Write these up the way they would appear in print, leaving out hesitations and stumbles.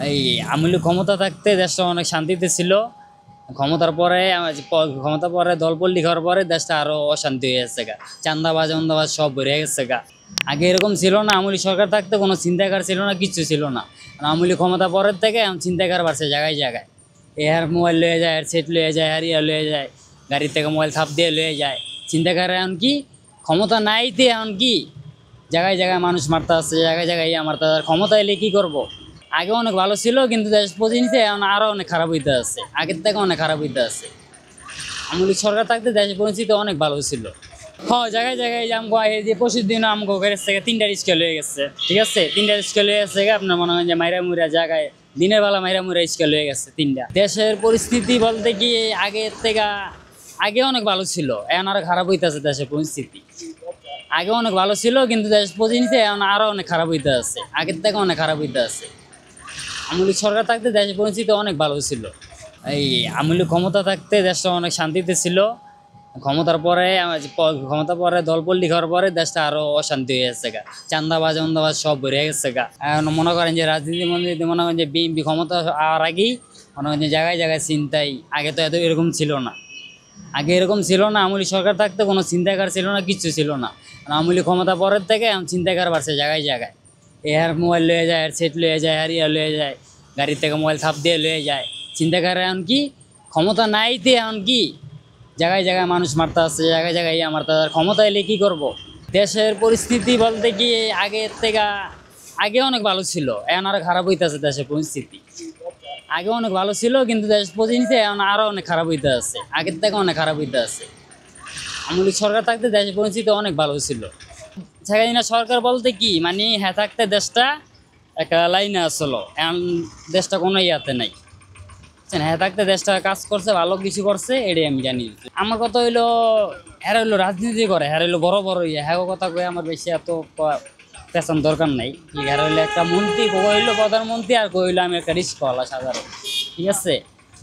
এই আমলি ক্ষমতা থাকতে দেশটা অনেক শান্তিতে ছিল। ক্ষমতার পরে দলপল্লি খাওয়ার পরে দেশটা আরো অশান্তি হয়ে গেছে গা। চান্দাবাজ সব বেড়ে গেছে গা। আগে এরকম ছিল না, আমলি সরকার থাকতে কোনো চিন্তাকার ছিল না, কিচ্ছু ছিল না। আমলি ক্ষমতা পরের থেকে এখন চিন্তাকার বাড়ছে জায়গায় জায়গায়। এর মোবাইল লয়ে যায়, এর সেট লয়ে যায়, আর ইয়া লয়ে যায়, গাড়ির থেকে মোবাইল থাপ দিয়ে লয়ে যায়। চিন্তাকার এখন কি ক্ষমতা নাইতে এখন কি জায়গায় জায়গায় মানুষ মারতে আসছে, জায়গায় জায়গায় ইয়া মারতে আসছে। ক্ষমতা এলে কি করব? আগে অনেক ভালো ছিল, কিন্তু দেশ প্রতিনিধি এখন আরো অনেক খারাপ হইতে আছে, আগের থেকে অনেক খারাপ হইতে আছে। আমলি সরকার থাকতে দেশ পরিস্থিতি অনেক ভালো ছিল। হ্যাঁ, জায়গায় জায়গায় যে আমগো এই যে পরশুর দিন আমগো ঘরের থেকে 3টা স্কেল হয়ে গেছে, ঠিক আছে? 3টা স্কেল হয়ে গেছে, আপনার মনে হয় যে মাইরা মুরা জায়গায় দিনের বেলা মাইরা মুরা স্কেল হয়ে গেছে 3টা। দেশের পরিস্থিতি বলতে কি আগের থেকে আগে অনেক ভালো ছিল, এখন আরো খারাপ হইতেছে দেশের পরিস্থিতি। আগে অনেক ভালো ছিল, কিন্তু দেশ প্রতিনিধি এখন আরো অনেক খারাপ হইতে আছে, আগের থেকে অনেক খারাপ হইতে আছে। আমলি সরকার থাকতে দেশের পরিস্থিতি অনেক ভালো ছিল। এই আমলি ক্ষমতা থাকতে দেশটা অনেক শান্তিতে ছিল। ক্ষমতার পরে দলপল্লি খাওয়ার পরে দেশটা আরো অশান্তি হয়ে গেছে গা। চান্দাবাজ সব বেড়ে গেছে গা। এখন মনে করেন যে রাজনীতি মনে করেন যে বিএনপি ক্ষমতা আর আগেই মনে করেন যে জায়গায় জায়গায় চিন্তাই। আগে তো এত এরকম ছিল না। আগে এরকম ছিল না, আমলি সরকার থাকতে কোনো চিন্তাকার ছিল না, কিচ্ছু ছিল না। আমলি ক্ষমতা পরের থেকে এখন চিন্তাকার বাড়ছে জায়গায় জায়গায়। এর মোবাইল লয়ে যায়, এর সেট লয়ে যায়, আর ইয়া লয়ে যায়, গাড়ির থেকে মোবাইল থাপ দিয়ে লয়ে যায়। চিন্তাকার এখন কি ক্ষমতা নাইতে এখন কি জায়গায় জায়গায় মানুষ মারতে আসছে, জায়গায় জায়গায় ইয়া মারতে আসছে। ক্ষমতা এলে কি করব? দেশের পরিস্থিতি বলতে কি আগের থেকে আগে অনেক ভালো ছিল, এখন আরো খারাপ হইতেছে দেশের পরিস্থিতি। আগে অনেক ভালো ছিল, কিন্তু দেশ প্রতিনিধি এখন আরো অনেক খারাপ হইতে আছে, আগের থেকে অনেক খারাপ হইতে আছে। আমলি সরকার থাকতে দেশের পরিস্থিতি অনেক ভালো ছিল। শেখ হাসিনা সরকার বলতে কি মানে হ্যাঁ থাকতে দেশটা একটা লাইনে আসলো, এখন দেশটা কোনো ইয়াতে নাই। হ্যাঁ থাকতে দেশটা কাজ করছে, ভালো কিছু করছে, এটাই আমি জানি। আমার কথা হইলো হ্যাঁ হইলো রাজনীতি করে, হ্যাঁ হইলো বড় বড় ইয়ে, হ্যাঁ কথা কয়ে আমার বেশি এত পেছন দরকার নাই। হ্যাঁ হইলো একটা মন্ত্রী, কইলো প্রধানমন্ত্রী, আর কইলো আমি একটা রিস্কওয়ালা সাধারণ, ঠিক আছে?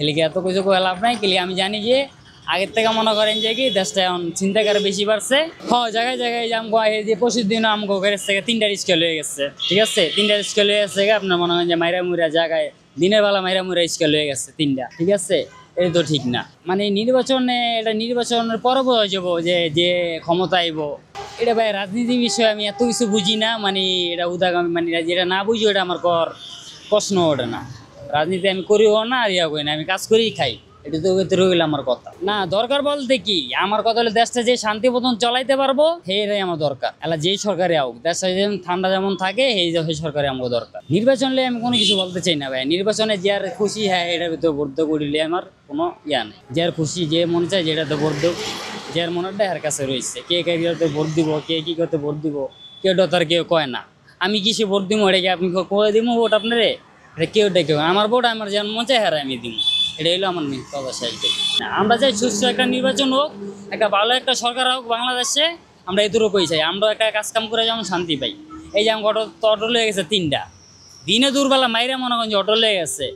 এলিগে এত কিছু কয়ে লাভ নাই। আমি জানি যে আগের থেকে মনে করেন যে কি দেশটা এখন চিন্তাকার বেশি বাড়ছে। হ্যাঁ, জায়গায় জায়গায় যে আমগো এই যে পরশুর দিন আমগো ঘরের থেকে 3টা স্কেল হয়ে গেছে, ঠিক আছে? 3টা স্কেল হয়ে গেছে, আপনার মনে হয় যে মাইরা মুরা জায়গায় দিনের বেলা মাইরা মুরা স্কেল হয়ে গেছে 3টা, ঠিক আছে? এই তো ঠিক না। মানে এটা নির্বাচনের পরব হয়ে যাবো যে যে ক্ষমতা আইব। এটা ভাই রাজনীতি বিষয়ে আমি এত কিছু বুঝি না, মানে এটা উদাগামী, মানে যেটা না বুঝি ওটা আমার প্রশ্ন ওঠে না। রাজনীতি আমি করিও না, আর ইয়া করি না, আমি কাজ করেই খাই। এটা তো রইল আমার কথা না। দরকার বলতে কি আমার কথা হলো দেশটা যে শান্তি মতন চলাইতে পারবো সেইটাই আমার দরকার। এলা যেই সরকারে হোক, দেশটা যেমন ঠান্ডা যেমন থাকে সেই সরকারে আমার দরকার। নির্বাচন নিয়ে আমি কোনো কিছু বলতে চাই না ভাই। নির্বাচনে যে আর খুশি হ্যাঁ এটার ভিতরে ভোট করিলে আমার কোনো ইয়া নেই। যে আর খুশি, যে মনে চায় যেটাতে ভোট দেব, যে আর মনেরটা এর কাছে রয়েছে। কে কে ভোট দিব, কে কি করতে ভোট দিব, কেউ তার কেউ কয় না। আমি কিসে ভোট দিব এটা কি আপনি কয়ে দিব ভোট আপনারে? এটা কেউ ডেকে আমার ভোট আমার যেমন মন চায় হ্যাঁ আমি দিব। এটা হলো আমার কথা শেষ। আমরা চাই সুস্থ একটা নির্বাচন হোক, একটা ভালো একটা সরকার হোক বাংলাদেশে। আমরা এতটুকুই চাই। আমরা একটা কাজ কাম করে যেমন শান্তি পাই। এই যে আমার অটো লেগে গেছে 3টা, দিনে দুর্বেলা মাইরে মনে করেন যে অটো লেগে গেছে।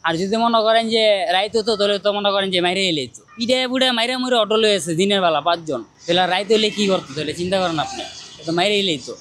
আর যদি মনে করেন যে রাইতে তো তাহলে তো মনে করেন যে মাইরে এলে তো পিঠে বুড়ে মাইরে মুড়ে অটো লেগে গেছে দিনের বেলা 5 জন। তাহলে রাইতে হলে কি করতো? তাহলে চিন্তা করেন আপনি, তো মাইরে এলেই তো।